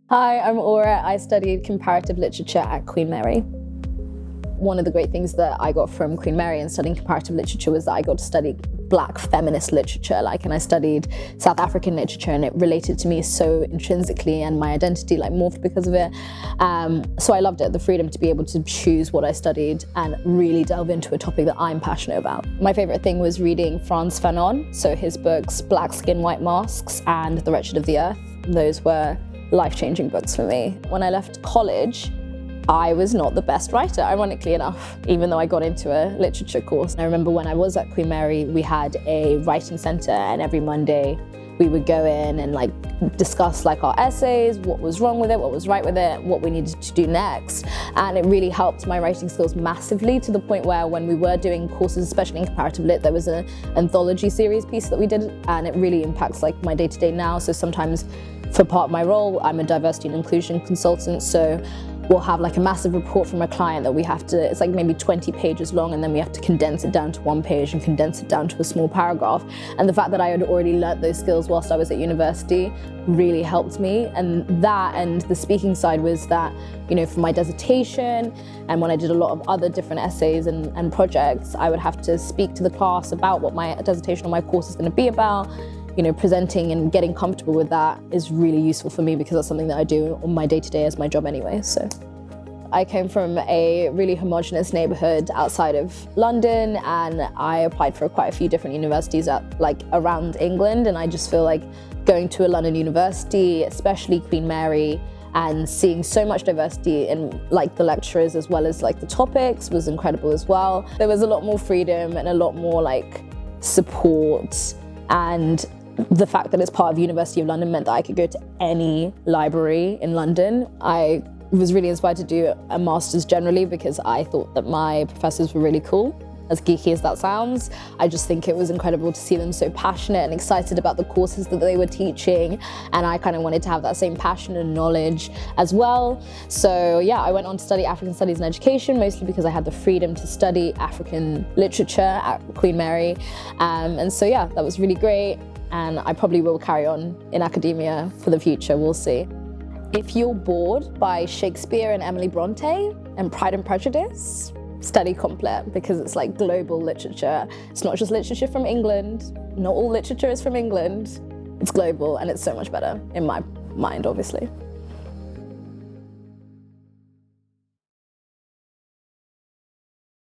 Hi, I'm Aura. I studied comparative literature at Queen Mary. One of the great things that I got from Queen Mary and studying comparative literature was that I got to study Black feminist literature, and I studied South African literature, and it related to me so intrinsically, and my identity morphed because of it. So I loved it, the freedom to be able to choose what I studied and really delve into a topic that I'm passionate about. My favorite thing was reading Frantz Fanon, so his books Black Skin, White Masks and The Wretched of the Earth. Those were life-changing books for me. When I left college, I was not the best writer, ironically enough, even though I got into a literature course. I remember when I was at Queen Mary, we had a writing center, and every Monday we would go in and discuss our essays, what was wrong with it, what was right with it, what we needed to do next. And it really helped my writing skills massively, to the point where when we were doing courses, especially in comparative lit, there was an anthology series piece that we did, and it really impacts my day-to-day now. So sometimes for part of my role, I'm a diversity and inclusion consultant, so we'll have a massive report from a client that we have to, it's maybe 20 pages long, and then we have to condense it down to one page and condense it down to a small paragraph. And the fact that I had already learnt those skills whilst I was at university really helped me. And that, and the speaking side, was that, for my dissertation and when I did a lot of other different essays and projects, I would have to speak to the class about what my dissertation or my course is going to be about. Presenting and getting comfortable with that is really useful for me, because that's something that I do on my day-to-day as my job anyway. So I came from a really homogenous neighborhood outside of London, and I applied for quite a few different universities around England, and I just feel going to a London university, especially Queen Mary, and seeing so much diversity in the lecturers as well as the topics was incredible as well. There was a lot more freedom and a lot more support, and the fact that it's part of the University of London meant that I could go to any library in London. I was really inspired to do a master's generally because I thought that my professors were really cool. As geeky as that sounds, I just think it was incredible to see them so passionate and excited about the courses that they were teaching, and I kind of wanted to have that same passion and knowledge as well. So yeah, I went on to study African Studies and Education, mostly because I had the freedom to study African literature at Queen Mary. And so yeah, that was really great, and I probably will carry on in academia for the future, we'll see. If you're bored by Shakespeare and Emily Bronte and Pride and Prejudice, study Complet, because it's global literature. It's not just literature from England. Not all literature is from England. It's global, and it's so much better in my mind, obviously.